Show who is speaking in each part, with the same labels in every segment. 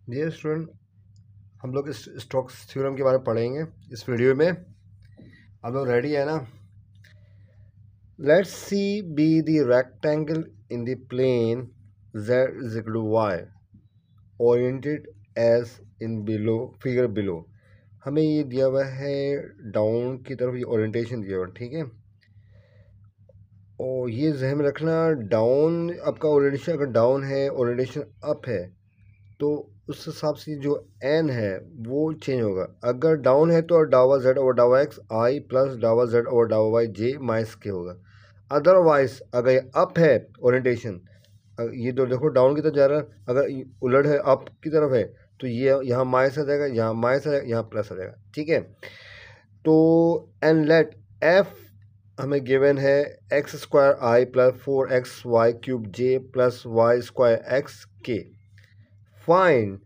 Speaker 1: Dear student, हम लोग इस स्टोक्स थ्योरम के बारे में पढ़ेंगे इस वीडियो में। आप लोग रेडी है ना? Let's see be the rectangle in the plane z is equal to y oriented as in below figure below. हमें ये दिया हुआ है डाउन की तरफ, ये ओरिएंटेशन दिया हुआ है, ठीक है। और ये ज़हन में रखना, डाउन आपका ओरिएंटेशन अगर डाउन है, ओरिएंटेशन अप है, तो उस हिसाब से जो एन है वो चेंज होगा। अगर डाउन है तो डावा जेड ओवर डावा एक्स आई प्लस डावा जेड ओवर डावा वाई जे माइनस के होगा। अदरवाइज अगर ये अप है ओरिएंटेशन, ये तो देखो डाउन की तरफ जा रहा है, अगर उलट है अप की तरफ है तो ये यहाँ माइनस आ जाएगा, यहाँ माइनस आ जाएगा, यहाँ प्लस आ जाएगा, ठीक है। तो एंड लेट एफ हमें गिवन है एक्स स्क्वायर आई प्लस 4x वाई क्यूब जे प्लस वाई स्क्वायर एक्स के। Find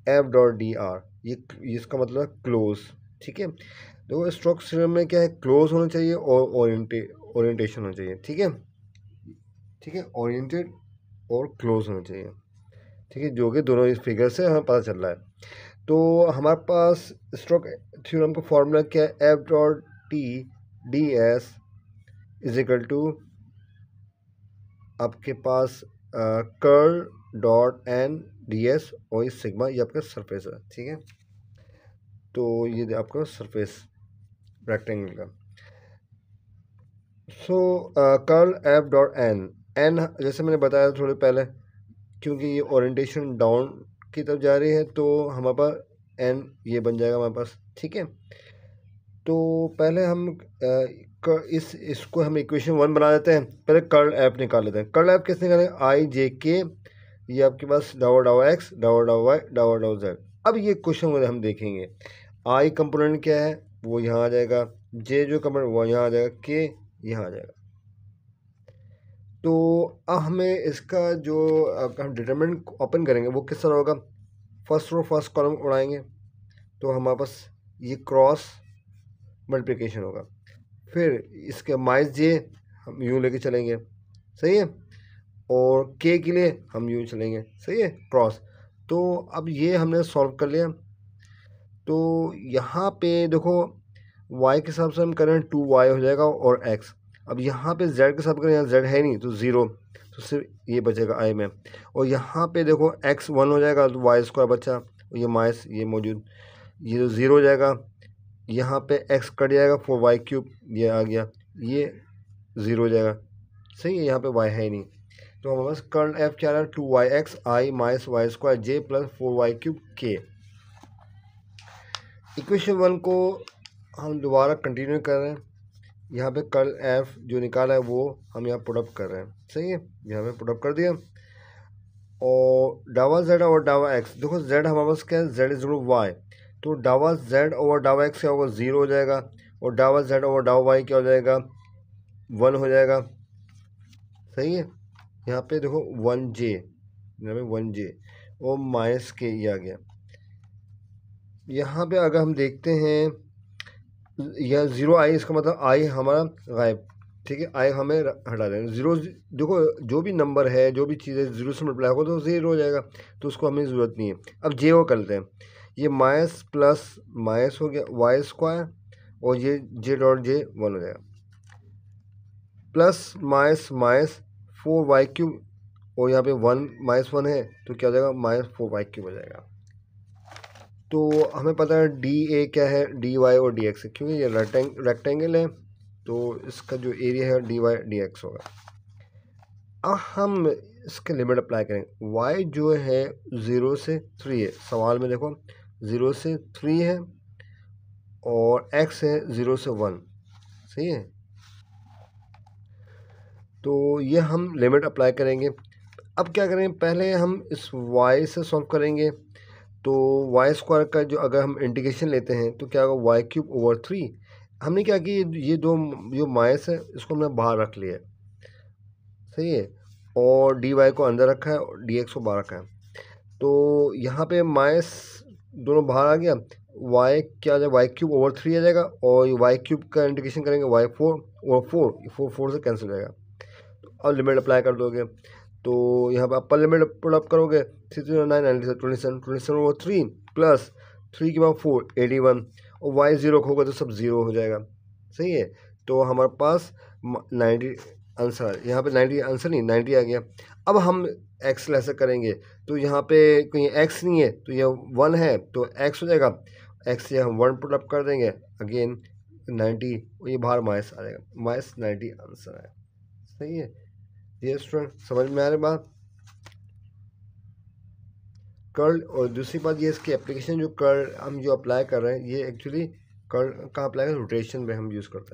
Speaker 1: F dot D R, ये इसका मतलब है क्लोज, ठीक है। देखो स्टोक्स थ्योरम में क्या है, क्लोज होना चाहिए और ओरिएंटेशन होना चाहिए, ठीक है। ठीक है, ओरिएंटेड और क्लोज होना चाहिए, ठीक है, जो कि दोनों इस फिगर से हमें पता चल रहा है। तो हमारे पास स्टोक थ्योरम का फॉर्मूला क्या है, F dot T D S is equal to आपके पास curl dot N D S और इस सिग्मा, ये आपका सरफेस है, ठीक है। तो ये आपका सरफेस रेक्टेंगल का। So curl F dot N, N जैसे मैंने बताया थोड़े पहले, क्योंकि ये ओरिएंटेशन डाउन की तरफ जा रही है तो हमारे पास एन ये बन जाएगा हमारे पास, ठीक है। तो पहले हम इसको हम इक्वेशन 1 बना देते हैं। पहले कर्ल एफ निकाल लेते हैं। कर्ल एफ कैसे निकालेंगे, आई जे के, ये आपके पास डावा डावा एक्स डावा डावा वाई डावा डावा जेड। अब ये क्वेश्चन हम देखेंगे, आई कंपोनेंट क्या है वो यहाँ आ जाएगा, जे जो कंपोनेंट वो यहाँ आ जाएगा, के यहाँ आ जाएगा। तो अब हमें इसका जो हम डिटरमिनेंट ओपन करेंगे वो किस तरह होगा, फर्स्ट रो फर्स्ट कॉलम उड़ाएंगे तो हमारे पास ये क्रॉस मल्टीप्लिकेशन होगा, फिर इसके माइनस जे हम यूँ लेके चलेंगे, सही है, और के के लिए हम यूँ चलेंगे, सही है, क्रॉस। तो अब ये हमने सॉल्व कर लिया। तो यहाँ पे देखो y के हिसाब से हम करें 2y हो जाएगा और x। अब यहाँ पे z के हिसाब करें, यहाँ z है नहीं तो 0, तो सिर्फ ये बचेगा i में। और यहाँ पे देखो x 1 हो जाएगा तो y स्क्वायर बचा, और ये माइनस ये मौजूद, ये तो 0 हो जाएगा, यहाँ पे x कट जाएगा 4y क्यूब, ये आ गया, ये 0 हो जाएगा, सही है, यहाँ पे y है ही नहीं। तो हमारे पास कर्ल एफ क्या रहा है, 2yx i minus Y square J plus 4y cube के। इक्वेशन 1 को हम दोबारा कंटिन्यू कर रहे हैं। यहाँ पे कर्ल एफ जो निकाला है वो हम यहाँ पुटअप कर रहे हैं, सही है, यहाँ पे पुटअप कर दिया। और डावा जेड और डावा एक्स, देखो जेड हमारे पास क्या है, जेड इज वाई, तो डावा जेड ओवर डावा एक्स क्या होगा, 0 हो जाएगा, और डावा जेड ओवर डावा वाई क्या हो जाएगा, 1 हो जाएगा, सही है। यहाँ पे देखो 1j, यहाँ पे 1j और माइनस के ये आ गया। यहाँ पे अगर हम देखते हैं यह 0 आई, इसका मतलब आई हमारा गायब, ठीक है, आई हमें हटा देंगे। 0 देखो जो भी नंबर है, जो भी चीज़ है 0 से मल्टीप्लाई होगा तो 0 हो जाएगा, तो उसको हमें ज़रूरत नहीं है। अब जे वो करते हैं, ये माइनस प्लस माइनस हो गया वाई स्क्वायर, और ये जे डॉट जे 1 हो जाएगा, plus minus minus 4y cube, और यहाँ पे 1 माइनस 1 है तो क्या हो जाएगा, माइनस 4y क्यूब हो जाएगा। तो हमें पता है डी ए क्या है, डी वाई और डी एक्स है, क्योंकि ये रेक्टेंगल है तो इसका जो एरिया है डी वाई डी एक्स होगा। अब हम इसके लिमिट अप्लाई करेंगे। y जो है 0 से 3 है, सवाल में देखो 0 से 3 है, और x है 0 से 1, सही है। तो ये हम लिमिट अप्लाई करेंगे। अब क्या करेंगे, पहले हम इस y से सॉल्व करेंगे। तो वाई स्क्वायर का जो अगर हम इंटीग्रेशन लेते हैं तो क्या होगा, वाई क्यूब ओवर 3। हमने क्या कि ये दो जो माइनस है इसको हमने बाहर रख लिया है, सही है, और डी वाई को अंदर रखा है और डी एक्स को बाहर रखा है। तो यहाँ पे माइनस दोनों बाहर आ गया, वाई क्या आ जाएगा, वाई क्यूब ओवर 3 आ जाएगा, और वाई क्यूब का इंटीग्रेशन करेंगे वाई 4 और 4 से कैंसिल हो जाएगा। तो अब लिमिट अप्लाई कर दोगे तो यहाँ पर अपर लिमिट पुट अप करोगे 309 27 27 वो 3 प्लस 3 के बाद 4 81 और वाई 0 होगा तो सब 0 हो जाएगा। सही है, तो हमारे पास 90 आंसर, यहाँ पे 90 आंसर नहीं 90 आ गया। अब हम एक्स ऐसे करेंगे तो यहाँ पे कहीं एक्स नहीं है तो यह 1 है तो एक्स हो जाएगा, एक्स से हम 1 पुट अप कर देंगे अगेन 90 और ये बाहर माइनस आ जाएगा, माइनस 90 आंसर है। सही है, ये स्टूडेंट समझ में आ रही बात। कर्ल, और दूसरी बात ये इसकी एप्लीकेशन जो कर्ल हम जो अप्लाई कर रहे हैं ये एक्चुअली कर्ल कहाँ अप्लाई कर, रोटेशन में हम यूज़ करते हैं।